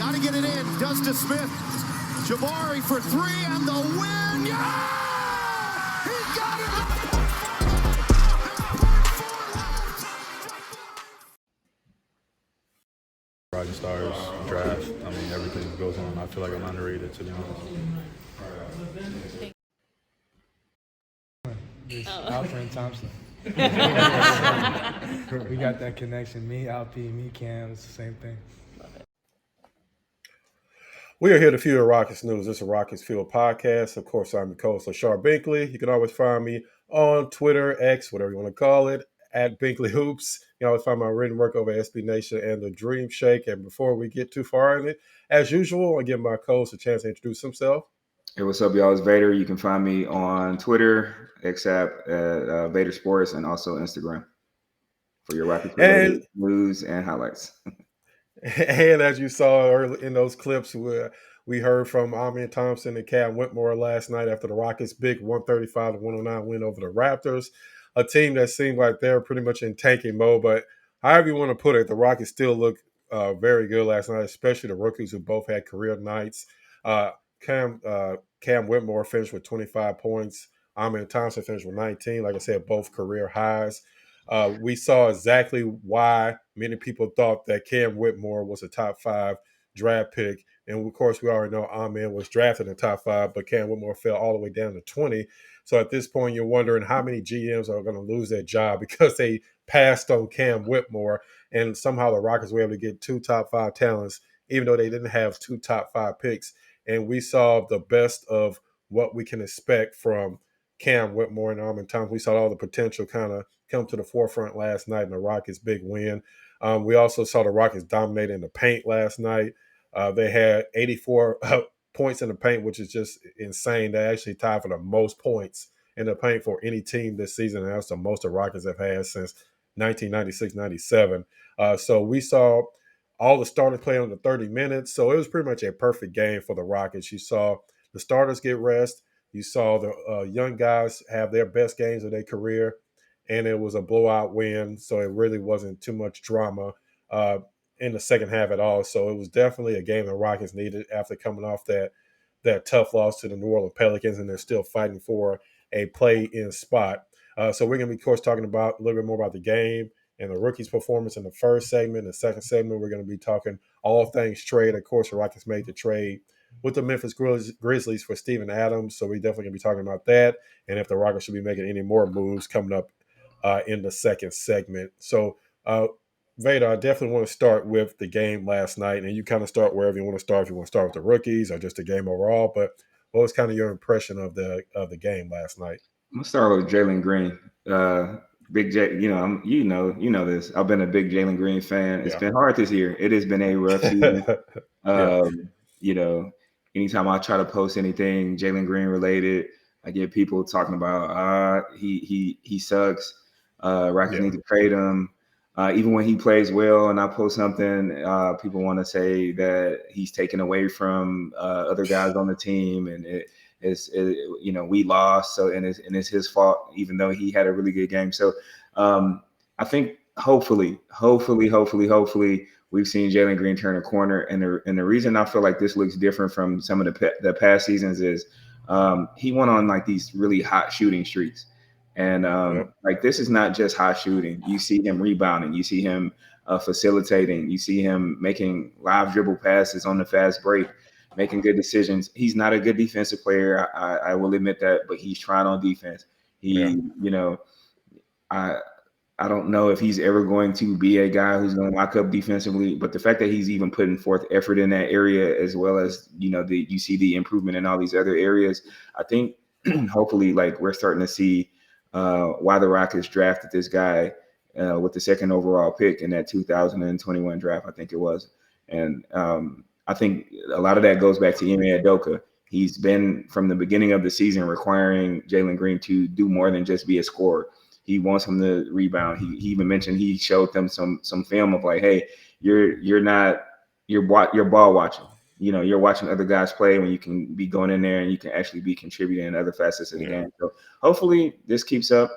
Got to get it in. Does to Smith. Jabari for three and the win. Yeah! He got it! Rising Stars draft. I mean, everything that goes on. I feel like I'm underrated, to be honest. Alperen Thompson. We got that connection. Me, Alp, me, Cam. It's the same thing. We are here to Fuel Rockets News. This is a Rockets Field podcast. Of course, I'm your co-host, Lachard Binkley. You can always find me on Twitter, X, whatever you want to call it, at Binkley Hoops. You can always find my written work over at SB Nation and the Dream Shake. And before we get too far in it, as usual, I give my co-host a chance to introduce himself. Hey, what's up, y'all? It's Vator. You can find me on Twitter, XApp at Vator Sports, and also Instagram for your Rockets news and highlights. And as you saw early in those clips, we heard from Amenthompson and Cam Whitmore last night after the Rockets' big 135-109 win over the Raptors, a team that seemed like they're pretty much in tanking mode. But however you want to put it, the Rockets still look very good last night, especially the rookies who both had career nights. Cam Whitmore finished with 25 points. Amenthompson finished with 19. Like I said, both career highs. We saw exactly why many people thought that Cam Whitmore was a top 5 draft pick. And, of course, we already know Amen was drafted in the top 5, but Cam Whitmore fell all the way down to 20. So at this point, you're wondering how many GMs are going to lose their job because they passed on Cam Whitmore. And somehow the Rockets were able to get 2 top 5 talents, even though they didn't have 2 top 5 picks. And we saw the best of what we can expect from Cam Whitmore and Amenthompson. We saw all the potential kind of come to the forefront last night in the Rockets' big win. We also saw the Rockets dominate in the paint last night. They had 84 points in the paint, which is just insane. They actually tied for the most points in the paint for any team this season, and that's the most the Rockets have had since 1996-97. So we saw all the starters play under 30 minutes, so it was pretty much a perfect game for the Rockets. You saw the starters get rest. You saw the young guys have their best games of their career, and it was a blowout win, so it really wasn't too much drama in the second half at all. So it was definitely a game the Rockets needed after coming off that tough loss to the New Orleans Pelicans, and they're still fighting for a play-in spot. So we're going to be, of course, talking about a little bit more about the game and the rookies' performance in the first segment. The second segment, we're going to be talking all things trade. Of course, the Rockets made the trade with the Memphis Grizzlies for Steven Adams, so we definitely going to be talking about that, and if the Rockets should be making any more moves coming up in the second segment. So, Vader, I definitely want to start with the game last night, and you kind of start wherever you want to start. If you want to start with the rookies or just the game overall, but what was kind of your impression of the game last night? I'm gonna start with Jalen Green. Big J, you know this. I've been a big Jalen Green fan. It's been hard this year. It has been a rough season. You know, anytime I try to post anything Jalen Green related, I get people talking about he sucks. Rockets need to trade him. Even when he plays well and I post something, people want to say that he's taken away from other guys on the team, and we lost, so and it's his fault, even though he had a really good game. So I think hopefully we've seen Jalen Green turn a corner, and the reason I feel like this looks different from some of the past seasons is he went on like these really hot shooting streaks. And like, this is not just hot shooting. You see him rebounding. You see him facilitating. You see him making live dribble passes on the fast break, making good decisions. He's not a good defensive player. I will admit that, but he's trying on defense. I don't know if he's ever going to be a guy who's going to lock up defensively, but the fact that he's even putting forth effort in that area, as well as, you see the improvement in all these other areas, I think hopefully, like, we're starting to see why the Rockets drafted this guy with the second overall pick in that 2021 draft, I think it was. And I think a lot of that goes back to Ime Udoka. He's been, from the beginning of the season, requiring Jalen Green to do more than just be a scorer. He wants him to rebound. He even mentioned he showed them some film of like, hey, you're ball watching. You're watching other guys play when you can be going in there and you can actually be contributing in other facets of the game. So hopefully this keeps up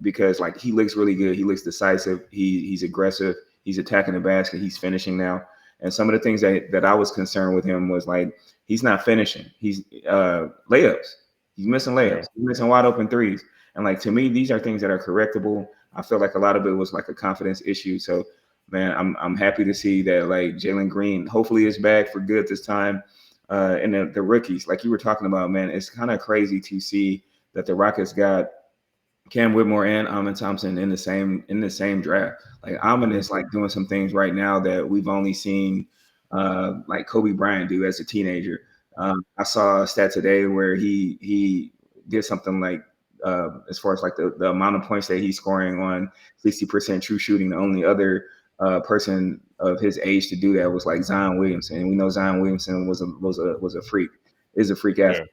because, like, he looks really good. He looks decisive. He's aggressive. He's attacking the basket. He's finishing now. And some of the things that I was concerned with him was like he's not finishing. He's layups. He's missing layups. He's missing wide open threes. And like to me, these are things that are correctable. I feel like a lot of it was like a confidence issue. So man, I'm happy to see that like Jalen Green hopefully is back for good this time. And the rookies, like you were talking about, man, it's kind of crazy to see that the Rockets got Cam Whitmore and Amenthompson in the same draft. Like Amon is like doing some things right now that we've only seen like Kobe Bryant do as a teenager. I saw a stat today where he did something like as far as like the amount of points that he's scoring on 60% true shooting. The only other person of his age to do that was like Zion Williamson, and we know Zion Williamson was a freak, is a freak athlete.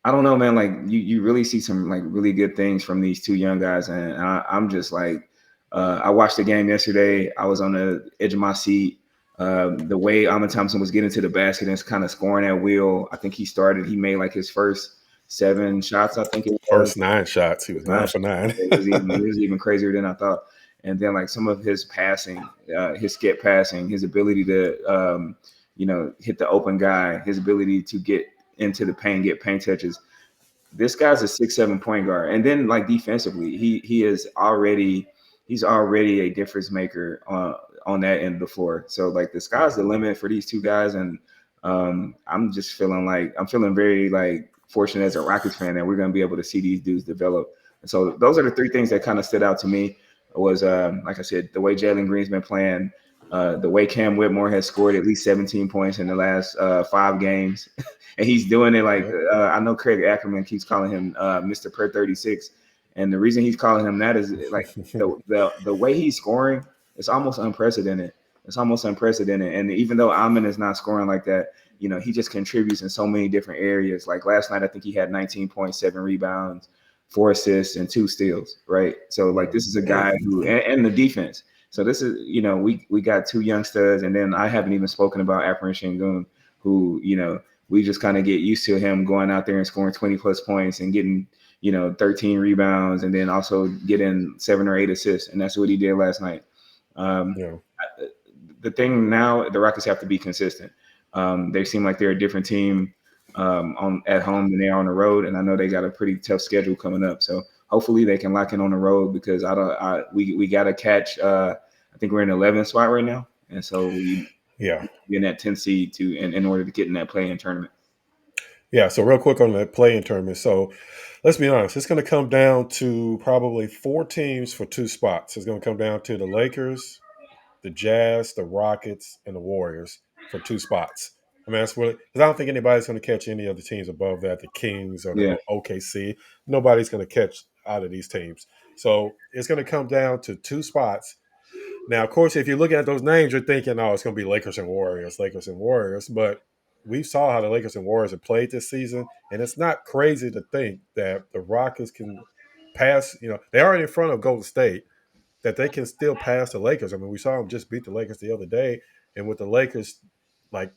I don't know, man. Like you really see some like really good things from these two young guys, and I'm just like, I watched the game yesterday. I was on the edge of my seat. The way Amenthompson was getting to the basket and kind of scoring at will. I think he made like his first 7 shots. I think it was. First 9 shots. He was 9 for 9. It was even crazier than I thought. And then like some of his passing, his skip passing, his ability to hit the open guy, his ability to get into the paint, get paint touches. This guy's a 6'7" point guard. And then like defensively, he's already a difference maker on that end of the floor. So like the sky's the limit for these two guys. And I'm feeling very like fortunate as a Rockets fan that we're going to be able to see these dudes develop. And so those are the 3 things that kind of stood out to me. Was like I said, the way Jalen Green's been playing, the way Cam Whitmore has scored at least 17 points in the last 5 games, and he's doing it like I know Craig Ackerman keeps calling him Mr. Per 36, and the reason he's calling him that is like the way he's scoring is almost unprecedented. It's almost unprecedented, and even though Amon is not scoring like that, he just contributes in so many different areas. Like last night, I think he had 19.7 rebounds. 4 assists and 2 steals, right? So like this is a guy who and the defense. So this is we got 2 young studs, and then I haven't even spoken about Alperen Sengun, who we just kind of get used to him going out there and scoring 20 plus points and getting 13 rebounds, and then also getting 7 or 8 assists, and that's what he did last night. The thing now, the Rockets have to be consistent. They seem like they're a different team at home than they are on the road, and I know they got a pretty tough schedule coming up. So hopefully they can lock in on the road, because we got to catch. I think we're in the 11th spot right now, and so we in that 10th seed in order to get in that play-in tournament. Yeah. So real quick on that play-in tournament. So let's be honest, it's going to come down to probably 4 teams for 2 spots. It's going to come down to the Lakers, the Jazz, the Rockets, and the Warriors for 2 spots. I mean, that's what, because I don't think anybody's going to catch any of the teams above that, the Kings or the OKC. Nobody's going to catch out of these teams. So it's going to come down to 2 spots. Now, of course, if you're looking at those names, you're thinking, oh, it's going to be Lakers and Warriors. But we saw how the Lakers and Warriors have played this season, and it's not crazy to think that the Rockets can pass. They're already in front of Golden State, that they can still pass the Lakers. I mean, we saw them just beat the Lakers the other day, and with the Lakers, like,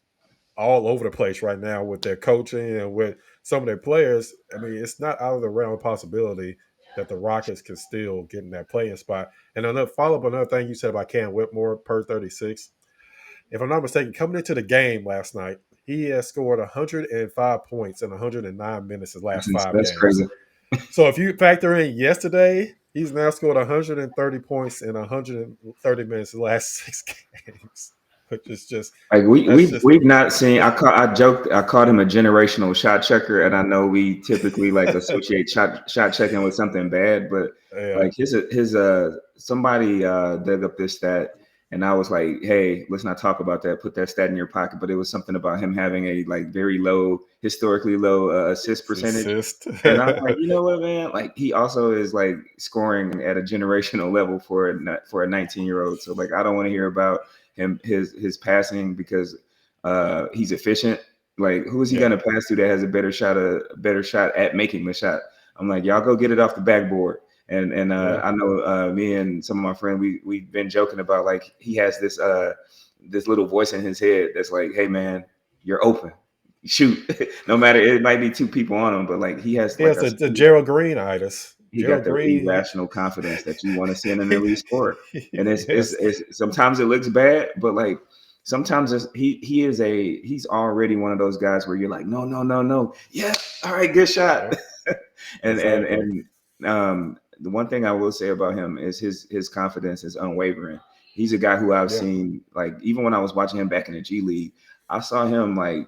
all over the place right now with their coaching and with some of their players. I mean, it's not out of the realm of possibility that the Rockets can still get in that playing spot. And another thing you said about Cam Whitmore, per 36. If I'm not mistaken, coming into the game last night, he has scored 105 points in 109 minutes his last 5 games. That's crazy. So if you factor in yesterday, he's now scored 130 points in 130 minutes his last 6 games. Which is just like we've not seen. I joked. I called him a generational shot checker, and I know we typically like associate shot checking with something bad, but like his somebody dug up this stat, and I was like, hey, let's not talk about that. Put that stat in your pocket. But it was something about him having a like very low, historically low assist percentage. And I was like, you know what, man? Like he also is like scoring at a generational level for a 19-year-old. So like I don't want to hear about his passing because he's efficient. Like who is he gonna pass to that has a better shot at making the shot? I'm like, y'all go get it off the backboard. And I know me and some of my friends we've been joking about like he has this little voice in his head that's like, hey man, you're open. Shoot. No matter, it might be 2 people on him, but like he has the Gerald Green-itis. He got the irrational confidence that you want to see in an elite sport. And it's sometimes it looks bad, but like sometimes he's already one of those guys where you're like, no, yeah, all right, good shot. and Exactly. the one thing I will say about him is his confidence is unwavering. He's a guy who I've Yeah. seen, like, even when I was watching him back in the G League, I saw him like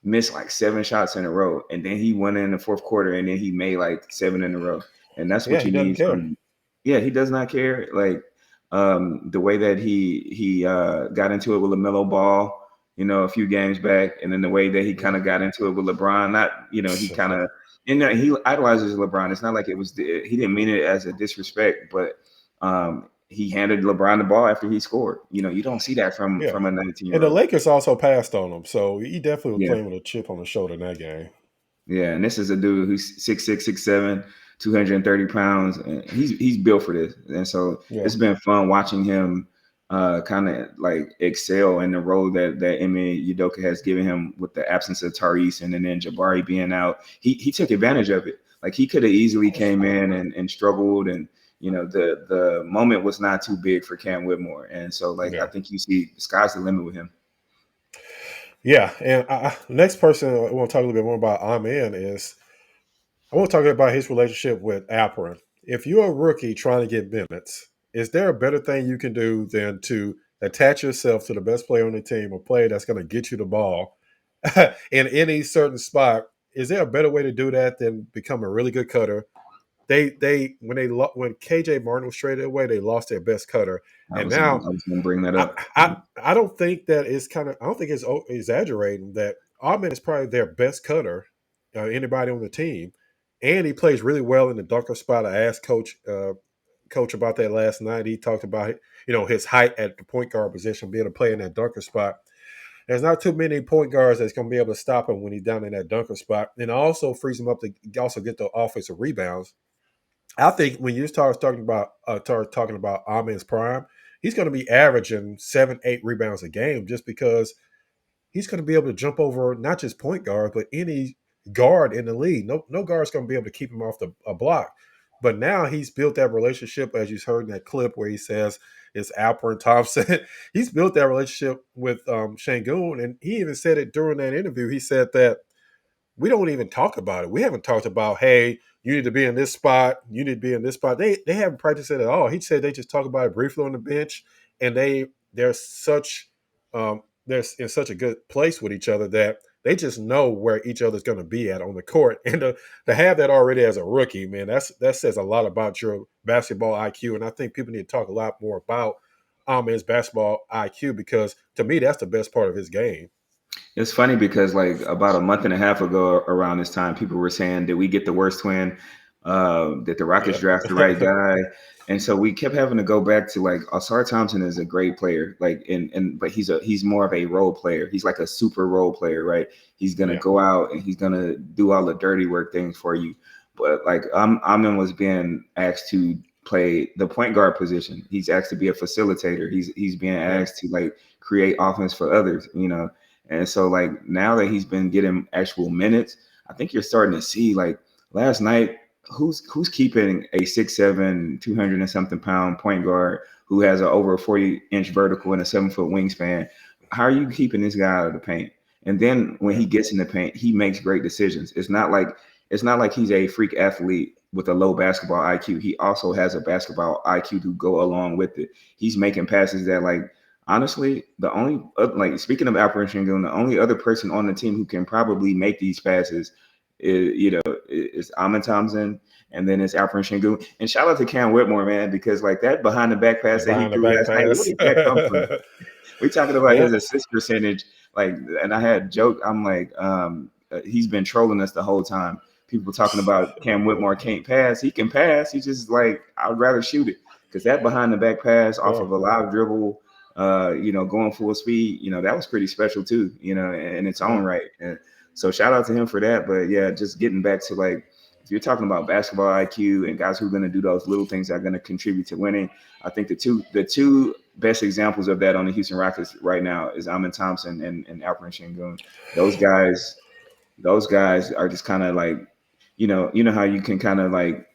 miss like 7 shots in a row, and then he went in the fourth quarter, and then he made like 7 in a row, and that's Yeah, what he you doesn't need care. from. Yeah, he does not care. Like the way that he got into it with LaMelo Ball, a few games back, and then the way that he kind Yeah. of got into it with LeBron. Not, he kind of, he idolizes LeBron. It's not like he didn't mean it as a disrespect, but he handed LeBron the ball after he scored. You don't see that from Yeah. a And the 19-year-old. Lakers also passed on him, so he definitely was Yeah. playing with a chip on the shoulder in that game. Yeah, and this is a dude who's 6'6", 6'7", 230 pounds, and he's built for this. And so Yeah. it's been fun watching him kind of like excel in the role that Ime Udoka has given him with the absence of Tariq and then Jabari being out. He took advantage of it. Like, he could have easily came in and struggled, and the moment was not too big for Cam Whitmore. And so, like, I Yeah. think you see the sky's the limit with him. Yeah. And next person I want to talk a little bit more about Amen is I want to talk about his relationship with Alperen. If you're a rookie trying to get minutes, is there a better thing you can do than to attach yourself to the best player on the team, a player that's going to get you the ball in any certain spot? Is there a better way to do that than become a really good cutter? When KJ Martin was traded away, they lost their best cutter, I and was I now was going to bring that I, up. I don't think that is I don't think it's exaggerating that Amen is probably their best cutter, anybody on the team, and he plays really well in the dunker spot. I asked coach about that last night. He talked about his height at the point guard position, being able to play in that dunker spot. There's not too many point guards that's going to be able to stop him when he's down in that dunker spot, and it also frees him up to also get the offensive rebounds. I think when you start talking about Amen's prime, he's going to be averaging 7, 8 rebounds a game just because he's going to be able to jump over not just point guard but any guard in the league. No guard's going to be able to keep him off a block. But now he's built that relationship, as you heard in that clip where he says it's Alperen Thompson. He's built that relationship with Sengun, and he even said it during that interview. He said that we don't even talk about it. We haven't talked about, hey, you need to be in this spot. You need to be in this spot. They haven't practiced it at all. He said they just talk about it briefly on the bench, and they're such they're in such a good place with each other that they just know where each other's going to be at on the court. And to have that already as a rookie, man, that says a lot about your basketball IQ. And I think people need to talk a lot more about his basketball IQ because to me, that's the best part of his game. It's funny because, like, about a month and a half ago around this time, people were saying, did we get the worst twin? Did the Rockets draft the right Yeah. guy? And so we kept having to go back to, like, Alperen Thompson is a great player, like, but he's more of a role player. He's like a super role player, right? He's gonna Yeah. go out and he's gonna do all the dirty work things for you. But like, Amin was being asked to play the point guard position. He's asked to be a facilitator. He's being asked to, like, create offense for others, And so, like, now that he's been getting actual minutes, I think you're starting to see, like, last night, who's keeping a 6'7", 200 and something pound point guard who has an over 40-inch vertical and a 7-foot wingspan? How are you keeping this guy out of the paint? And then when he gets in the paint, he makes great decisions. It's not like he's a freak athlete with a low basketball IQ. He also has a basketball IQ to go along with it. He's making passes that, like, honestly, the only, like, speaking of Alperen Sengun, the only other person on the team who can probably make these passes is amenthompson, and then it's Alperen Sengun. And shout out to Cam Whitmore, man, because, like, that behind the back pass that he Behind the threw back last night, where pass. did that come from? We talking about Yeah. his assist percentage, like, and I had joke. I'm like, he's been trolling us the whole time. People talking about Cam Whitmore can't pass. He can pass. He just, like, I'd rather shoot it, because that behind the back pass off of a live dribble, going full speed, that was pretty special too, in its own right. And so shout out to him for that. But yeah, just getting back to, like, if you're talking about basketball IQ and guys who are going to do those little things that are going to contribute to winning, I think the two best examples of that on the Houston Rockets right now is Amenthompson and Alperen Sengun. Those guys are just kind of like, you know how you can kind of, like,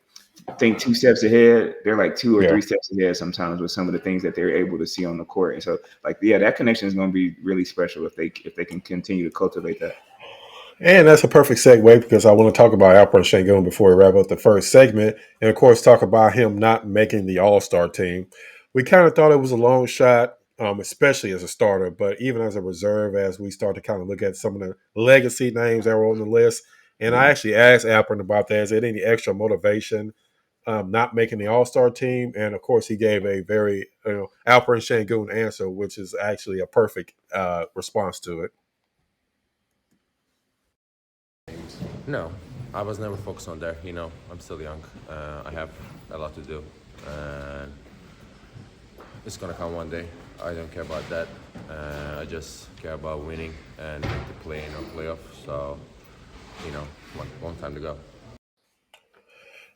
think 2 steps ahead. They're like 2 or 3 steps ahead sometimes with some of the things that they're able to see on the court. And so, like, yeah, that connection is going to be really special if they can continue to cultivate that. And that's a perfect segue because I want to talk about Alperen Sengun before we wrap up the first segment. And, of course, talk about him not making the All-Star team. We kind of thought it was a long shot, especially as a starter, but even as a reserve, as we start to kind of look at some of the legacy names that were on the list. And I actually asked Alperen about that. Is there any extra motivation not making the All-Star team? And, of course, he gave a very Alperen Sengun answer, which is actually a perfect response to it. No, I was never focused on that. I'm still young. I have a lot to do, and it's gonna come one day. I don't care about that. I just care about winning and make the play in our playoff. So, one time to go.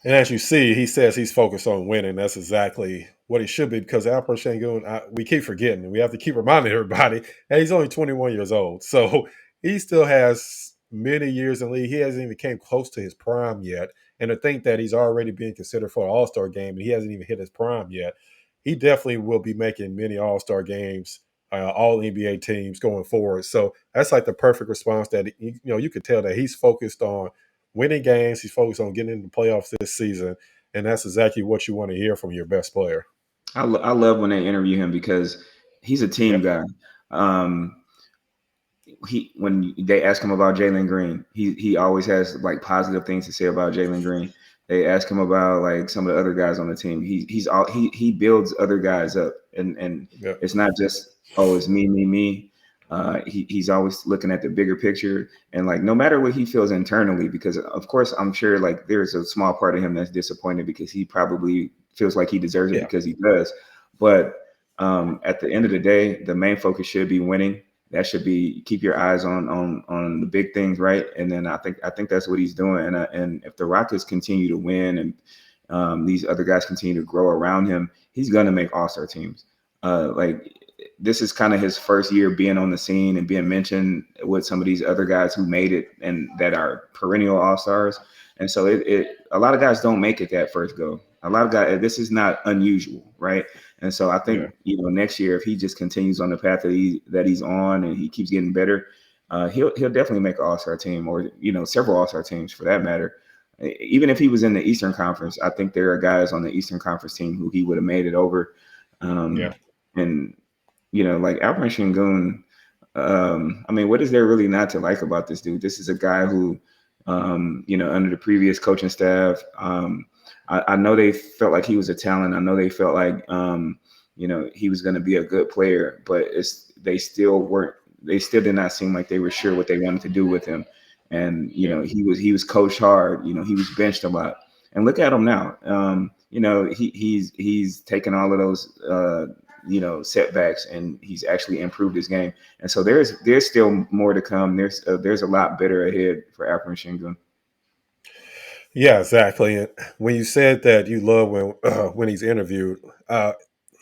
And as you see, he says he's focused on winning. That's exactly what he should be because Alperen Sengun, we keep forgetting. We have to keep reminding everybody that he's only 21 years old. So he still has many years in the league. He hasn't even came close to his prime yet. And to think that he's already being considered for an All-Star game and he hasn't even hit his prime yet, he definitely will be making many All-Star games, all NBA teams going forward. So that's like the perfect response that, you could tell that he's focused on winning games. He's focused on getting into the playoffs this season. And that's exactly what you want to hear from your best player. I love when they interview him because he's a team guy. When they ask him about Jalen Green, he always has like positive things to say about Jalen Green. They ask him about like some of the other guys on the team. He builds other guys up, and it's not just it's me. He's always looking at the bigger picture, and like no matter what he feels internally, because of course I'm sure like there's a small part of him that's disappointed because he probably feels like he deserves it because he does. But at the end of the day, the main focus should be winning. That should be keep your eyes on the big things, right? And then I think that's what he's doing. And if the Rockets continue to win and these other guys continue to grow around him, he's gonna make All-Star teams. This is kind of his first year being on the scene and being mentioned with some of these other guys who made it and that are perennial All-Stars. And so a lot of guys don't make it that first go. A lot of guys, this is not unusual, right? And so I think, next year, if he just continues on the path that he's on and he keeps getting better, he'll definitely make an All-Star team or, several All-Star teams for that matter. Even if he was in the Eastern Conference, I think there are guys on the Eastern Conference team who he would have made it over. And, like Alperen Sengun, what is there really not to like about this dude? This is a guy who, under the previous coaching staff, I know they felt like he was a talent. I know they felt like, he was going to be a good player, but they still did not seem like they were sure what they wanted to do with him. And, he was coached hard, he was benched a lot. And look at him now. He's taken all of those, setbacks and he's actually improved his game. And so there's still more to come. There's a lot better ahead for Alperen Sengun. Yeah, exactly. And when you said that you love when he's interviewed,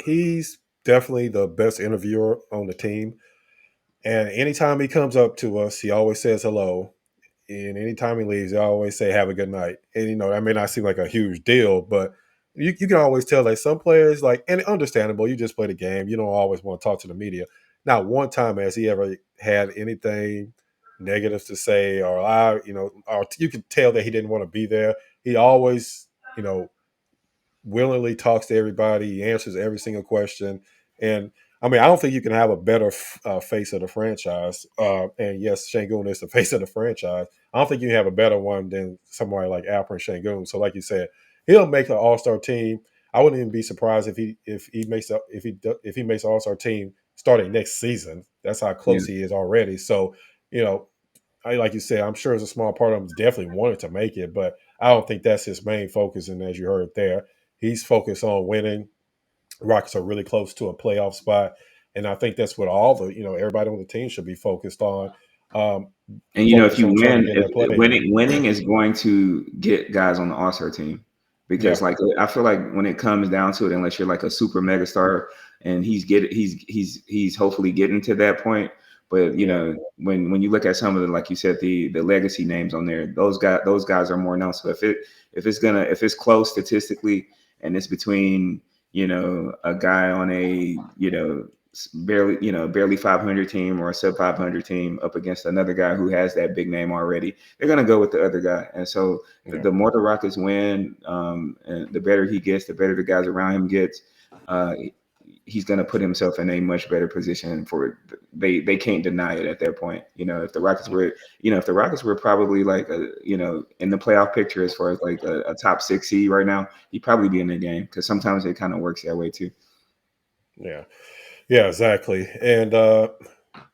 he's definitely the best interviewer on the team. And anytime he comes up to us, he always says hello. And anytime he leaves, he always say, have a good night. And, that may not seem like a huge deal, but you can always tell like some players and understandable, you just play the game. You don't always want to talk to the media. Not one time has he ever had anything negative to say or you could tell that he didn't want to be there. He always, willingly talks to everybody. He answers every single question. And I don't think you can have a better face of the franchise. And yes, Sengun is the face of the franchise. I don't think you can have a better one than somebody like Alperen Sengun. So, like you said, he'll make an All-Star team. I wouldn't even be surprised if he makes an All-Star team starting next season. That's how close he is already. So, like you said, I'm sure it's a small part of him definitely wanted to make it, but I don't think that's his main focus. And as you heard there, he's focused on winning. Rockets are really close to a playoff spot, and I think that's what all the everybody on the team should be focused on. And if you winning is going to get guys on the All-Star team because I feel like when it comes down to it, unless you're like a super mega star, and he's hopefully getting to that point. But when you look at some of the, like you said, the legacy names on there, those guys are more known. So if it's close statistically, and it's between a guy on a barely 500 team or a sub 500 team up against another guy who has that big name already, they're gonna go with the other guy. And so the more the Rockets win, and the better he gets, the better the guys around him gets. He's going to put himself in a much better position for it. They can't deny it at that point. If the Rockets were probably like in the playoff picture as far as like a top 6 seed right now, he'd probably be in the game, because sometimes it kind of works that way too. Yeah, exactly. And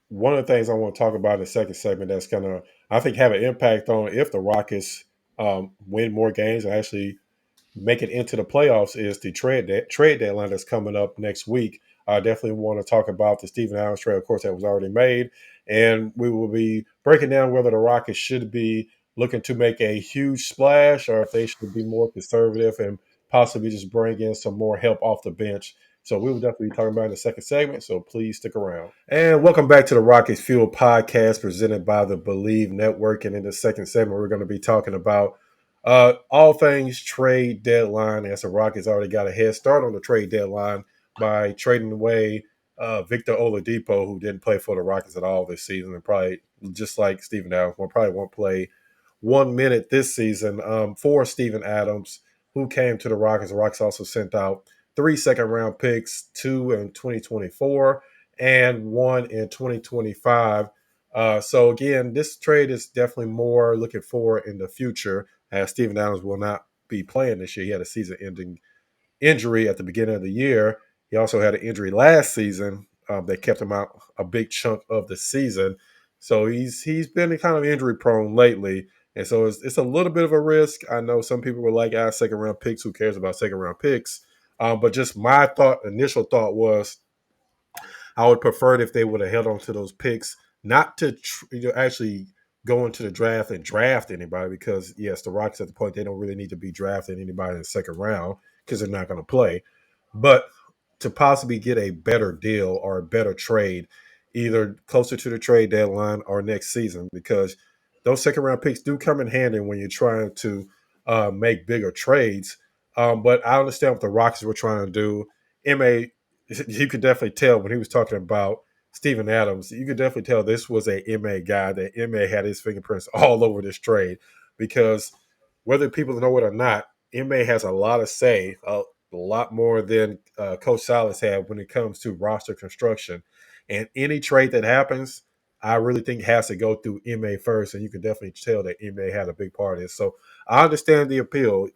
one of the things I want to talk about in the second segment that's going to, I think, have an impact on if the Rockets win more games and actually make it into the playoffs is the trade deadline that's coming up next week. I definitely want to talk about the Steven Adams trade, of course, that was already made. And we will be breaking down whether the Rockets should be looking to make a huge splash or if they should be more conservative and possibly just bring in some more help off the bench. So we will definitely be talking about it in the second segment, so please stick around. And welcome back to the Rockets Fuel podcast presented by the Believe Network. And in the second segment, we're going to be talking about all things trade deadline, as the Rockets already got a head start on the trade deadline by trading away Victor Oladipo, who didn't play for the Rockets at all this season, and probably, just like Steven Adams, probably won't play 1 minute this season, for Steven Adams, who came to the Rockets. The Rockets also sent out 3 second-round picks, 2 in 2024 and 1 in 2025. So, again, this trade is definitely more looking forward in the future, as Steven Adams will not be playing this year. He had a season-ending injury at the beginning of the year. He also had an injury last season that kept him out a big chunk of the season. So he's been kind of injury-prone lately. And so it's a little bit of a risk. I know some people were like, second-round picks. Who cares about second-round picks? But just my initial thought was, I would prefer it if they would have held on to those picks, not to actually go into the draft and draft anybody, because, yes, the Rockets at the point, they don't really need to be drafting anybody in the second round because they're not going to play. But to possibly get a better deal or a better trade, either closer to the trade deadline or next season, because those second-round picks do come in handy when you're trying to make bigger trades. But I understand what the Rockets were trying to do. You could definitely tell when he was talking about Steven Adams, you could definitely tell this was a MA guy, that MA had his fingerprints all over this trade, because whether people know it or not, MA has a lot of say, a lot more than Coach Silas had when it comes to roster construction. And any trade that happens, I really think has to go through MA first, and you can definitely tell that MA had a big part in it. So I understand the appeal.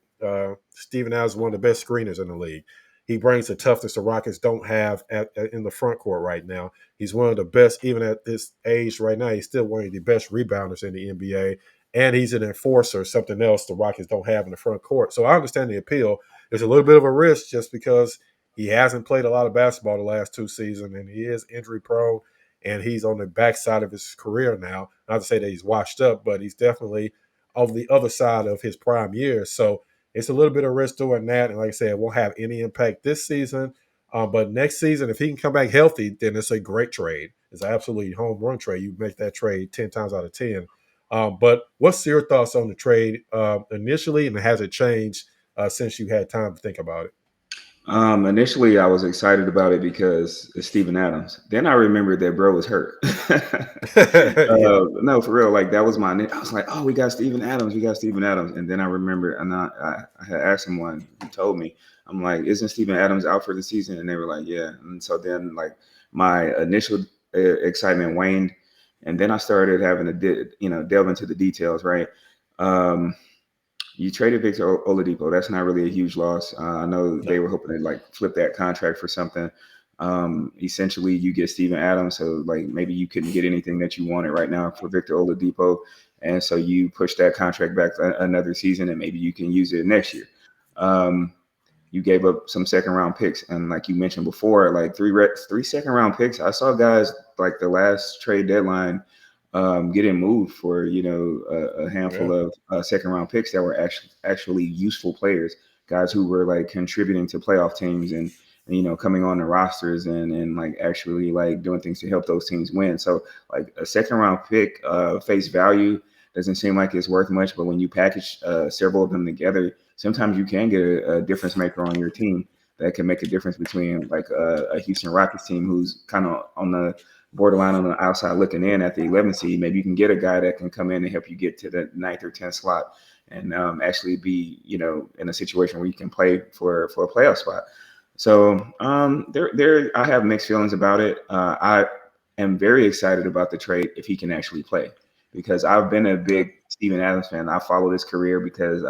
Steven Adams is one of the best screeners in the league. He brings the toughness the Rockets don't have in the front court right now. He's one of the best, even at this age right now. He's still one of the best rebounders in the NBA, and he's an enforcer, something else the Rockets don't have in the front court. So I understand the appeal. There's a little bit of a risk just because he hasn't played a lot of basketball the last 2 seasons, and he is injury prone, and he's on the backside of his career now. Not to say that he's washed up, but he's definitely on the other side of his prime years. So it's a little bit of risk doing that. And like I said, it won't have any impact this season. But next season, if he can come back healthy, then it's a great trade. It's an absolutely home run trade. You make that trade 10 times out of 10. But what's your thoughts on the trade initially, and has it changed since you had time to think about it? Initially, I was excited about it because it's Steven Adams. Then I remembered that bro was hurt. No, for real. Like, that was I was like, oh, we got Steven Adams. And then I remember, and I had asked someone who told me, I'm like, isn't Steven Adams out for the season? And they were like, yeah. And so then, like, my initial excitement waned, and then I started having to delve into the details, right? You traded Victor Oladipo. That's not really a huge loss. I know they were hoping to like flip that contract for something. Essentially, you get Steven Adams, so like maybe you couldn't get anything that you wanted right now for Victor Oladipo, and so you push that contract back another season, and maybe you can use it next year. You gave up some second-round picks, and like you mentioned before, like three second-round picks. I saw guys like the last trade deadline getting moved for a handful of second-round picks that were actually useful players, guys who were like contributing to playoff teams and coming on the rosters and like actually like doing things to help those teams win. So like a second round pick, face value doesn't seem like it's worth much, but when you package several of them together, sometimes you can get a difference maker on your team that can make a difference between like a Houston Rockets team who's kind of on the borderline on the outside looking in at the 11th seed. Maybe you can get a guy that can come in and help you get to the 9th or 10th slot and actually be, in a situation where you can play for a playoff spot. So there, I have mixed feelings about it. I am very excited about the trade if he can actually play, because I've been a big Steven Adams fan. I followed his career because,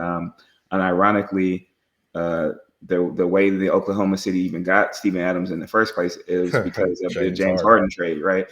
unironically, the way the Oklahoma City even got Steven Adams in the first place is because of the James Harden trade, right?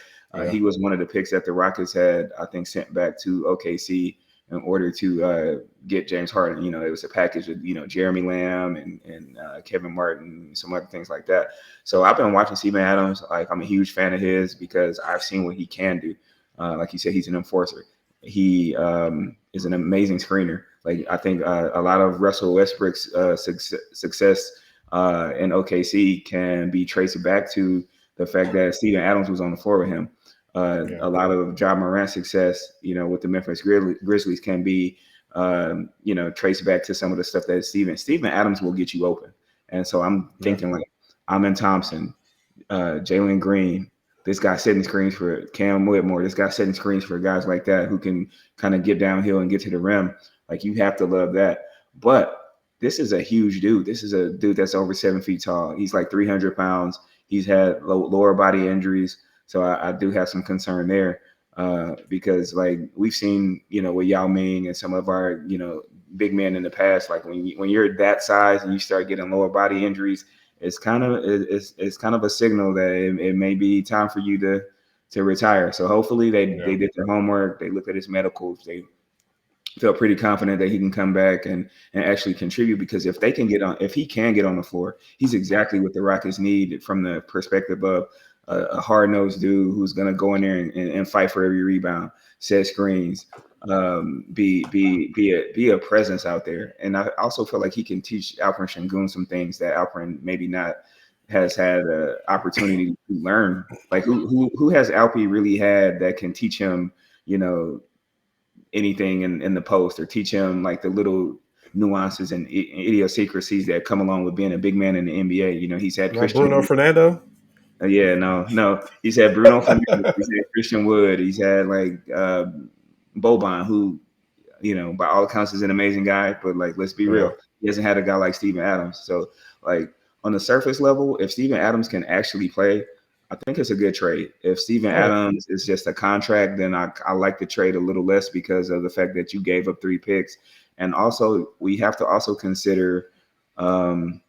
He was one of the picks that the Rockets had, I think, sent back to OKC in order to get James Harden. It was a package of, Jeremy Lamb and Kevin Martin, and some other things like that. So I've been watching Steven Adams. Like, I'm a huge fan of his because I've seen what he can do. Like you said, he's an enforcer. He is an amazing screener. Like, I think a lot of Russell Westbrook's success in OKC can be traced back to the fact that Steven Adams was on the floor with him. A lot of Ja Morant's success, with the Memphis Grizzlies can be, traced back to some of the stuff that Steven Adams will get you open. And so I'm thinking like amenthompson, Jalen Green, this guy setting screens for Cam Whitmore, this guy setting screens for guys like that who can kind of get downhill and get to the rim. Like, you have to love that. But this is a huge dude. This is a dude that's over 7 feet tall. He's like 300 pounds. He's had lower body injuries. So I do have some concern there because, like, we've seen, with Yao Ming and some of our, big men in the past, like when you're that size and you start getting lower body injuries, it's kind of a signal that it may be time for you to retire. So hopefully they did their homework. They looked at his medicals. They felt pretty confident that he can come back and actually contribute, because if he can get on the floor, he's exactly what the Rockets need from the perspective of a hard-nosed dude who's going to go in there and fight for every rebound, set screens, be a presence out there. And I also feel like he can teach Alperen Sengun some things that Alperen maybe not has had an opportunity to learn. Like, who has Alpy really had that can teach him, anything in the post, or teach him like the little nuances and idiosyncrasies that come along with being a big man in the NBA. He's had Bruno Fernando. No. He's had Bruno Fernando. He's had Christian Wood. He's had like Boban, who, by all accounts is an amazing guy. But like, let's be real, he hasn't had a guy like Steven Adams. So like, on the surface level, if Steven Adams can actually play, I think it's a good trade. If Steven Adams is just a contract, then I like the trade a little less because of the fact that you gave up 3 picks. And also, we have to also consider how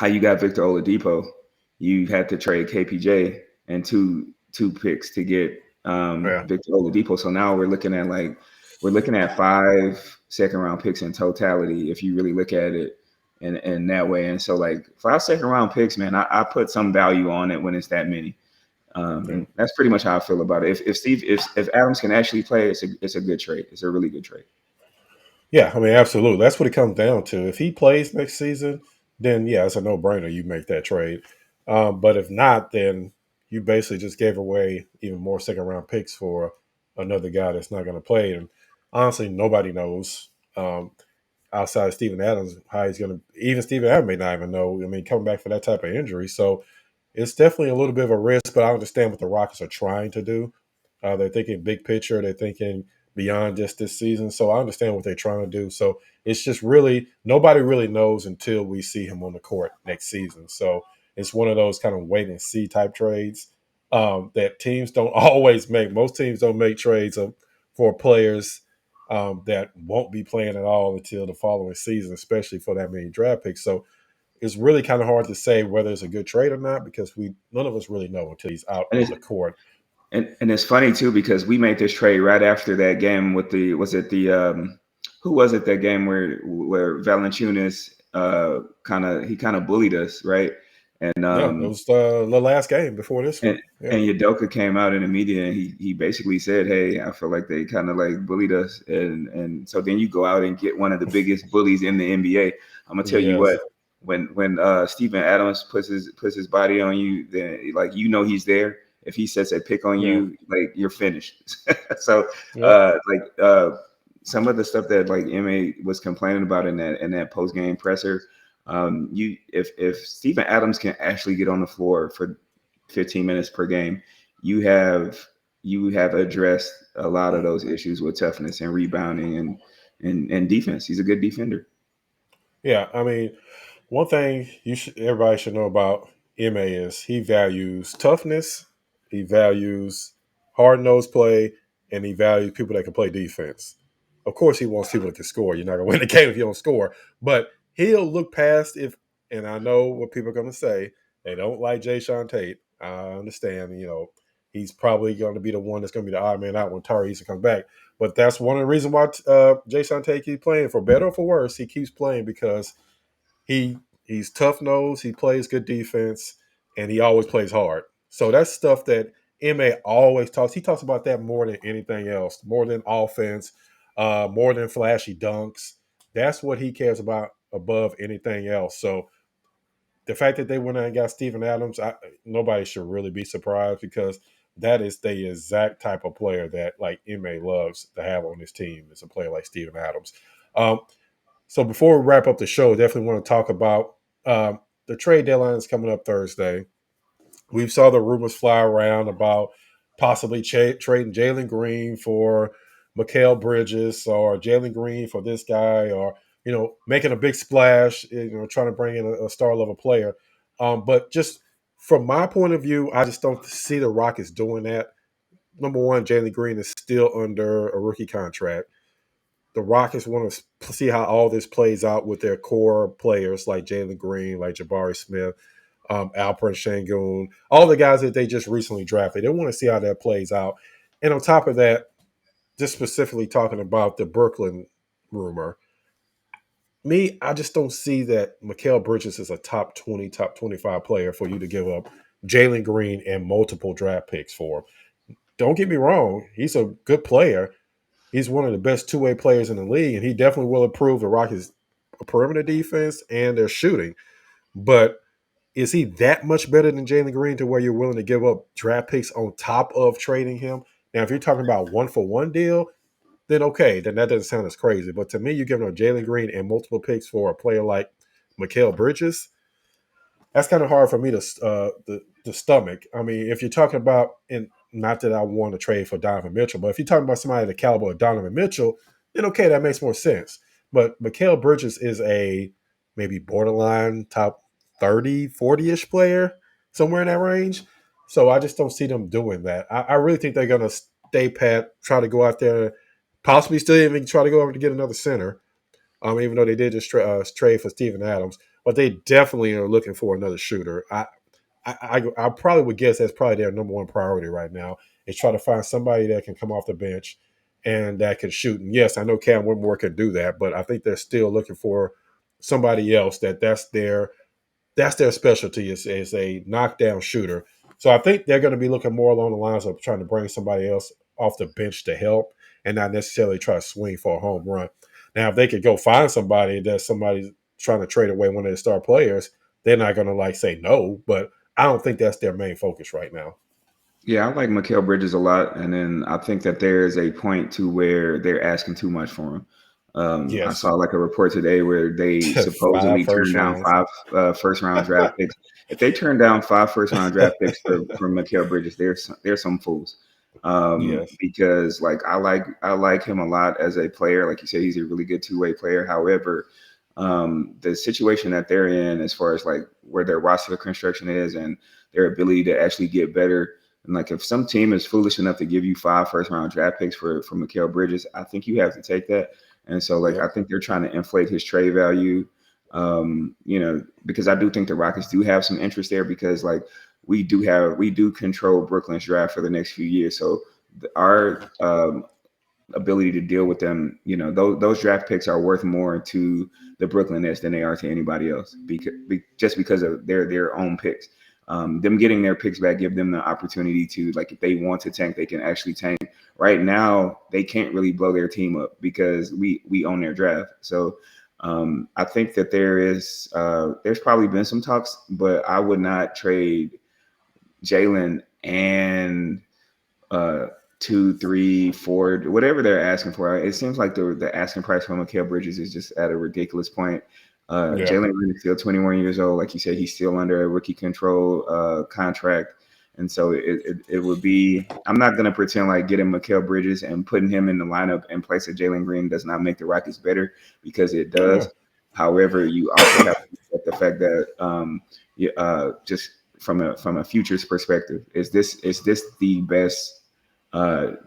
you got Victor Oladipo. You had to trade KPJ and two picks to get Victor Oladipo. So now we're looking at 5 second-round picks in totality if you really look at it in that way. And so, like, 5 second-round picks, man, I put some value on it when it's that many. And that's pretty much how I feel about it. If Adams can actually play, it's a good trade. It's a really good trade. Yeah, I mean, absolutely. That's what it comes down to. If he plays next season, then yeah, it's a no-brainer. You make that trade. But if not, then you basically just gave away even more second-round picks for another guy that's not going to play. And honestly, nobody knows outside of Steven Adams how he's going to – even Steven Adams may not even know. I mean, coming back for that type of injury. So it's definitely a little bit of a risk, but I understand what the Rockets are trying to do. They're thinking big picture. They're thinking beyond just this season. So I understand what they're trying to do. So it's just really – nobody really knows until we see him on the court next season. So it's one of those kind of wait and see type trades that teams don't always make. Most teams don't make trades for players that won't be playing at all until the following season, especially for that many draft picks. So it's really kind of hard to say whether it's a good trade or not because none of us really know until he's out on the court. And it's funny too because we made this trade right after that game with who was it that game where Valanciunas kind of bullied us, right? And it was the last game before this one. And Udoka came out in the media and he basically said, "Hey, I feel like they kind of like bullied us." And so then you go out and get one of the biggest bullies in the NBA. I'm gonna tell you what, when Steven Adams puts his body on you, then like he's there. If he sets a pick on you, like you're finished. So some of the stuff that like MA was complaining about in that post game presser, if Steven Adams can actually get on the floor for 15 minutes per game, you have addressed a lot of those issues with toughness and rebounding and defense. He's a good defender. Yeah, I mean, one thing everybody should know about MA is he values toughness, he values hard-nosed play, and he values people that can play defense. Of course, he wants people that can score. You're not going to win the game if you don't score. But he'll look past and I know what people are going to say. They don't like Jayshawn Tate. I understand, he's probably going to be the one that's going to be the odd man out when Tyrese comes back. But that's one of the reasons why Jayshawn Tate keeps playing. For better or for worse, he keeps playing because he's tough-nosed, he plays good defense, and he always plays hard. So that's stuff that MA always talks. He talks about that more than anything else, more than offense, more than flashy dunks. That's what he cares about above anything else. So the fact that they went out and got Steven Adams, nobody should really be surprised because that is the exact type of player that like MA loves to have on his team is a player like Steven Adams. So before we wrap up the show, definitely want to talk about the trade deadline is coming up Thursday. We saw the rumors fly around about possibly trading Jalen Green for Mikal Bridges or Jalen Green for this guy or, making a big splash, trying to bring in a star-level player. But just from my point of view, I just don't see the Rockets doing that. Number one, Jalen Green is still under a rookie contract. The Rockets want to see how all this plays out with their core players like Jalen Green, like Jabari Smith, Alperen Sengun, all the guys that they just recently drafted. They want to see how that plays out. And on top of that, just specifically talking about the Brooklyn rumor, I just don't see that Mikal Bridges is a top 20, top 25 player for you to give up Jalen Green and multiple draft picks for. Don't get me wrong. He's a good player. He's one of the best two-way players in the league, and he definitely will improve the Rockets' perimeter defense and their shooting. But is he that much better than Jalen Green to where you're willing to give up draft picks on top of trading him? Now, if you're talking about one-for-one deal, then okay, then that doesn't sound as crazy. But to me, you're giving up Jalen Green and multiple picks for a player like Mikal Bridges. That's kind of hard for me to stomach. I mean, if you're talking about, and not that I want to trade for Donovan Mitchell, but if you're talking about somebody the caliber of Donovan Mitchell, then okay, that makes more sense. But Mikal Bridges is a maybe borderline top 30, 40-ish player, somewhere in that range. So I just don't see them doing that. I really think they're going to stay pat, try to go out there, possibly still even try to go over to get another center, even though they did just trade for Steven Adams. But they definitely are looking for another shooter. I probably would guess that's probably their number one priority right now is try to find somebody that can come off the bench and that can shoot. And yes, I know Cam Whitmore can do that, but I think they're still looking for somebody else that's their specialty is a knockdown shooter. So I think they're going to be looking more along the lines of trying to bring somebody else off the bench to help and not necessarily try to swing for a home run. Now, if they could go find somebody that's somebody's trying to trade away one of their star players, they're not going to say no, but I don't think that's their main focus right now. Yeah, I like Mikal Bridges a lot, and then I think that there is a point to where they're asking too much for him. I saw a report today where they supposedly turned down 5 first-round draft picks. If they turn down 5 first-round draft picks for Mikal Bridges, they're some fools. Because I like him a lot as a player. Like you said, he's a really good two-way player. However, the situation that they're in as far as where their roster construction is and their ability to actually get better. And if some team is foolish enough to give you 5 first-round draft picks for Mikal Bridges, I think you have to take that. And so I think they're trying to inflate his trade value, because I do think the Rockets do have some interest there because we do control Brooklyn's draft for the next few years. So our ability to deal with them, those draft picks are worth more to the Brooklyn Nets than they are to anybody else because of their own picks. Them getting their picks back give them the opportunity to, if they want to tank, they can actually tank. Right now, they can't really blow their team up because we own their draft. So I think that there's probably been some talks, but I would not trade Jalen and 2, 3, 4, whatever they're asking for. It seems like the asking price for Mikal Bridges is just at a ridiculous point. Jalen Green is still 21 years old. Like you said, he's still under a rookie control contract. And so it would be – I'm not going to pretend like getting Mikal Bridges and putting him in the lineup in place of Jalen Green does not make the Rockets better, because it does. Yeah. However, you also have to look at the fact that just from a futures perspective, is this the best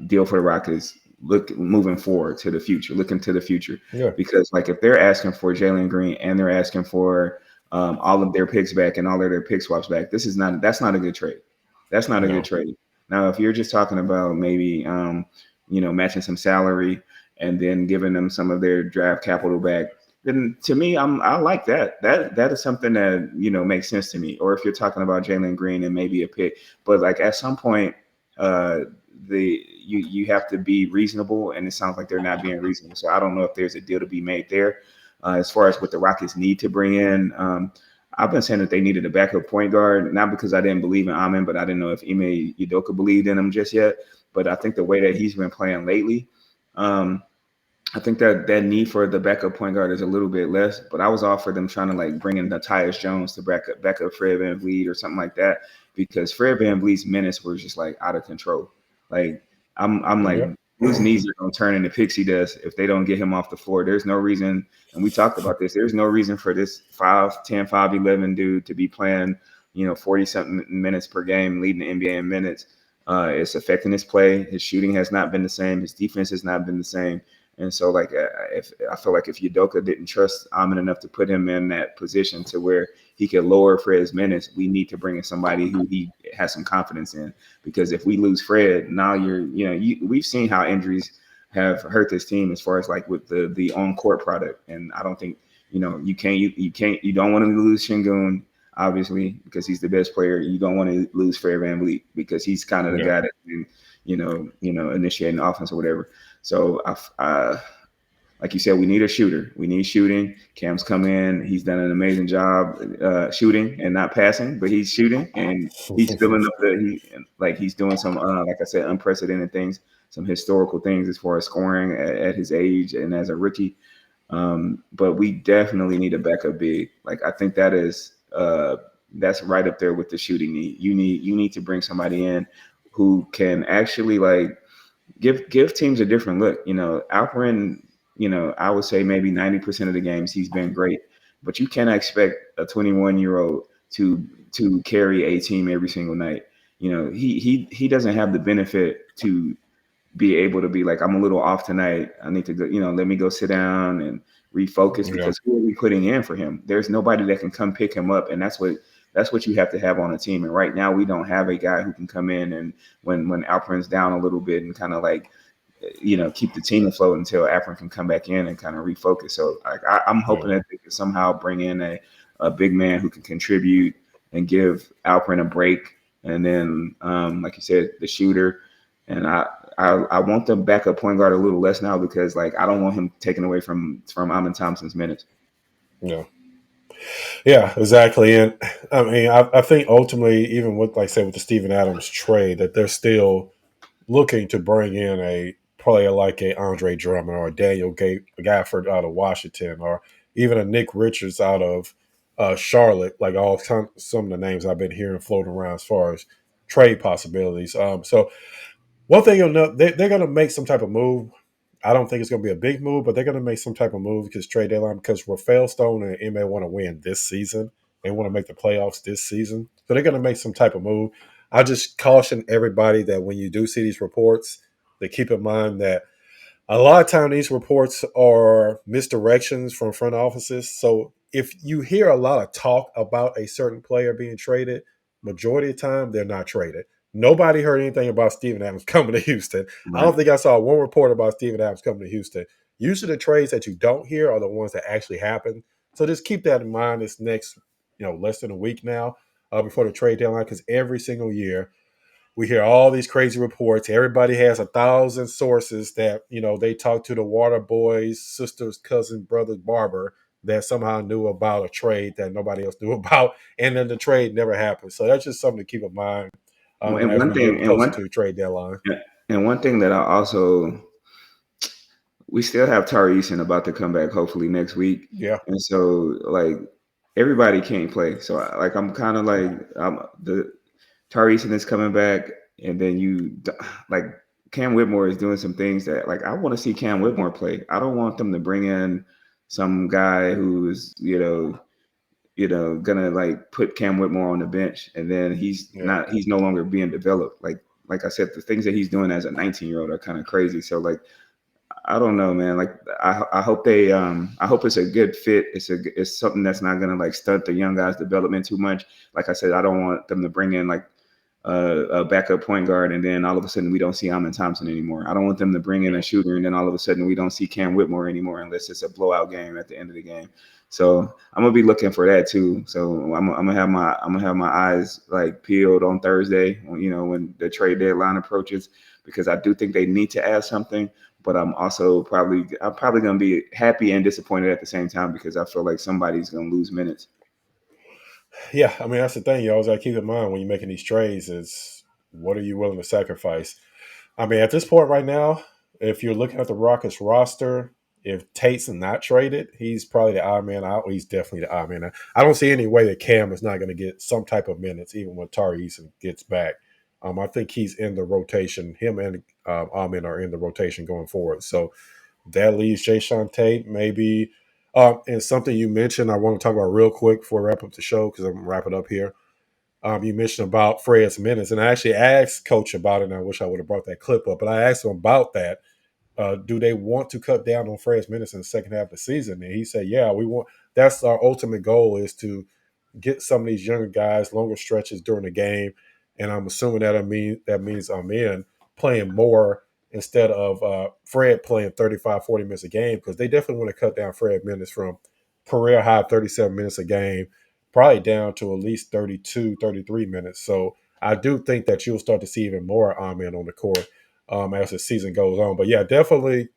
deal for the Rockets moving forward to the future, looking to the future? Yeah. Because like if they're asking for Jalen Green and they're asking for all of their picks back and all of their pick swaps back, that's not a good trade. That's not a good trade. Now, if you're just talking about maybe, matching some salary and then giving them some of their draft capital back, then to me, I like that. That is something that, makes sense to me. Or if you're talking about Jalen Green and maybe a pick, but like at some point, you have to be reasonable, and it sounds like they're not being reasonable. So I don't know if there's a deal to be made there. As far as what the Rockets need to bring in, I've been saying that they needed a backup point guard, not because I didn't believe in Amen, but I didn't know if Ime Udoka believed in him just yet. But I think the way that he's been playing lately, I think that need for the backup point guard is a little bit less. But I was all for them trying to like bring in Tyus Jones to back up Fred VanVleet or something like that, because Fred VanVleet's minutes were just like out of control. Like I'm like, whose knees are going to turn into pixie dust if they don't get him off the floor? There's no reason, and we talked about this, there's no reason for this 5'10", 5'11" dude to be playing, 40-something minutes per game, leading the NBA in minutes. It's affecting his play. His shooting has not been the same. His defense has not been the same. And so, like, if I feel like if Udoka didn't trust Amen enough to put him in that position to where he could lower Fred's minutes, we need to bring in somebody who he has some confidence in. Because if we lose Fred, now we've seen how injuries have hurt this team as far as like with the on-court product. And I don't think, you don't want to lose Sengun, obviously, because he's the best player. You don't want to lose Fred VanVleet because he's kind of the guy that can, initiating offense or whatever. So, like you said, we need a shooter. We need shooting. Cam's come in. He's done an amazing job shooting and not passing, but he's shooting and he's filling up he's doing some, like I said, unprecedented things, some historical things as far as scoring at his age and as a rookie. But we definitely need a backup big. Like, I think that is that's right up there with the shooting need. You need to bring somebody in who can actually like give teams a different look. Alperen, I would say maybe 90% of the games he's been great, but you cannot expect a 21-year-old to carry a team every single night. He doesn't have the benefit to be able to be like, I'm a little off tonight, I need to go, let me go sit down and refocus, because who are we putting in for him? There's nobody that can come pick him up, and that's what you have to have on a team. And right now we don't have a guy who can come in and when Alperen's down a little bit and kind of like, keep the team afloat until Alperen can come back in and kind of refocus. So I'm hoping that they can somehow bring in a big man who can contribute and give Alperen a break. And then, like you said, the shooter. And I want the backup point guard a little less now, because like I don't want him taken away from Amenthompson's minutes. Yeah, exactly. And I mean, I think ultimately, even with, like I said, with the Steven Adams trade, that they're still looking to bring in a player like a Andre Drummond or a Daniel Gafford out of Washington, or even a Nick Richards out of Charlotte, like some of the names I've been hearing floating around as far as trade possibilities. So one thing you'll know, they're going to make some type of move. I don't think it's going to be a big move, but they're going to make some type of move because trade deadline, because Rafael Stone and Ime want to win this season. They want to make the playoffs this season. So they're going to make some type of move. I just caution everybody that when you do see these reports, to keep in mind that a lot of time these reports are misdirections from front offices. So if you hear a lot of talk about a certain player being traded, majority of the time they're not traded. Nobody heard anything about Steven Adams coming to Houston. Right. I don't think I saw one report about Steven Adams coming to Houston. Usually the trades that you don't hear are the ones that actually happen. So just keep that in mind this next, less than a week now before the trade deadline, because every single year we hear all these crazy reports. Everybody has 1,000 sources that, they talk to the water boys, sisters, cousins, brothers, barber that somehow knew about a trade that nobody else knew about, and then the trade never happened. So that's just something to keep in mind And as one we get thing, and closer one to the trade deadline. and one thing that I also we still have Tari Eason about to come back hopefully next week, Yeah. and so like everybody can't play. So like I'm kind of like the Tari Eason is coming back, and then like Cam Whitmore is doing some things that like I want to see Cam Whitmore play. I don't want them to bring in some guy who's gonna like put Cam Whitmore on the bench, and then he's no longer being developed. Like I said, the things that he's doing as a 19-year-old are kind of crazy. So like I don't know, man. Like I hope I hope it's a good fit. It's something that's not gonna like stunt the young guys' development too much. Like I said, I don't want them to bring in like a backup point guard and then all of a sudden we don't see Amenthompson anymore. I don't want them to bring in a shooter and then all of a sudden we don't see Cam Whitmore anymore unless it's a blowout game at the end of the game. So I'm gonna be looking for that too. So I'm gonna have my eyes like peeled on Thursday when the trade deadline approaches, because I do think they need to add something. But I'm probably gonna be happy and disappointed at the same time because I feel like somebody's gonna lose minutes. Yeah, I mean that's the thing. You always got to keep in mind when you're making these trades is what are you willing to sacrifice. I mean, at this point right now, if you're looking at the Rockets roster, if Tate's not traded, he's probably the odd man out. He's definitely the odd man out. I don't see any way that Cam is not going to get some type of minutes, even when Tari Eason gets back. I think he's in the rotation. Him and Amen are in the rotation going forward. So that leaves Jayshawn Tate, maybe. And something you mentioned, I want to talk about real quick before we wrap up the show, because I'm going to wrap it up here. You mentioned about Fred's minutes, and I actually asked Coach about it, and I wish I would have brought that clip up, but I asked him about that. Do they want to cut down on Fred's minutes in the second half of the season? And he said, yeah, we want. That's our ultimate goal, is to get some of these younger guys longer stretches during the game. And I'm assuming that means Amen playing more instead of Fred playing 35, 40 minutes a game, because they definitely want to cut down Fred minutes from career high 37 minutes a game, probably down to at least 32, 33 minutes. So I do think that you'll start to see even more Amen on the court as the season goes on. But yeah, definitely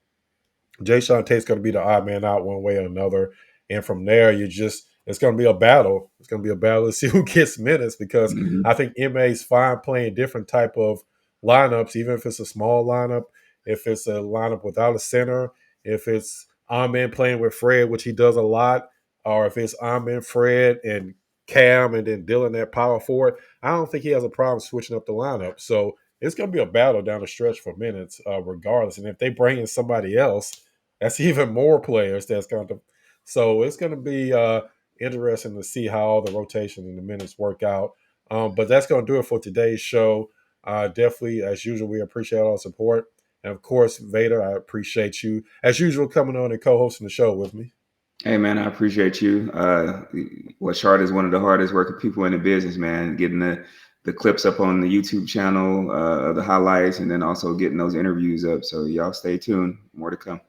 Jayshawn Tate's going to be the odd man out one way or another. And from there, it's going to be a battle. It's going to be a battle to see who gets minutes, because I think MA's fine playing different type of lineups, even if it's a small lineup, if it's a lineup without a center, if it's Amen playing with Fred, which he does a lot, or if it's Amen, Fred, and Cam, and then Dylan at power forward. I don't think he has a problem switching up the lineup. So it's going to be a battle down the stretch for minutes, regardless. And if they bring in somebody else, that's even more players that's going to. So it's going to be interesting to see how all the rotation and the minutes work out. But that's going to do it for today's show. Definitely, as usual, we appreciate all the support. And of course, Vader, I appreciate you, as usual, coming on and co-hosting the show with me. Hey, man, I appreciate you. Lachard is one of the hardest working people in the business, man, getting the clips up on the YouTube channel, the highlights, and then also getting those interviews up. So y'all stay tuned. More to come.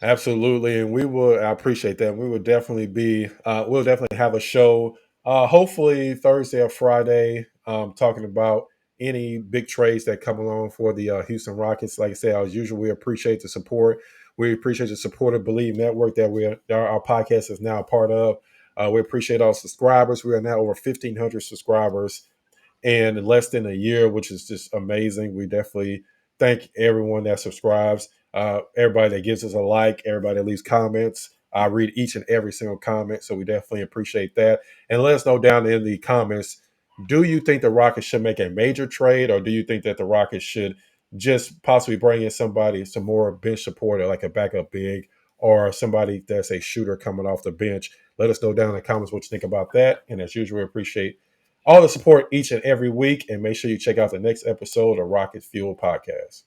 Absolutely. And I appreciate that. We will definitely we'll definitely have a show, hopefully Thursday or Friday, talking about any big trades that come along for the Houston Rockets. Like I said, as usual, we appreciate the support. We appreciate the support of Believe Network that our podcast is now a part of. We appreciate our subscribers. We are now over 1,500 subscribers in less than a year, which is just amazing. We definitely thank everyone that subscribes, everybody that gives us a like, everybody that leaves comments. I read each and every single comment, so we definitely appreciate that. And let us know down in the comments, do you think the Rockets should make a major trade, or do you think that the Rockets should just possibly bring in some more bench supporter, like a backup big, or somebody that's a shooter coming off the bench? Let us know down in the comments what you think about that. And as usual, we appreciate all the support each and every week. And make sure you check out the next episode of Rocket Fuel Podcast.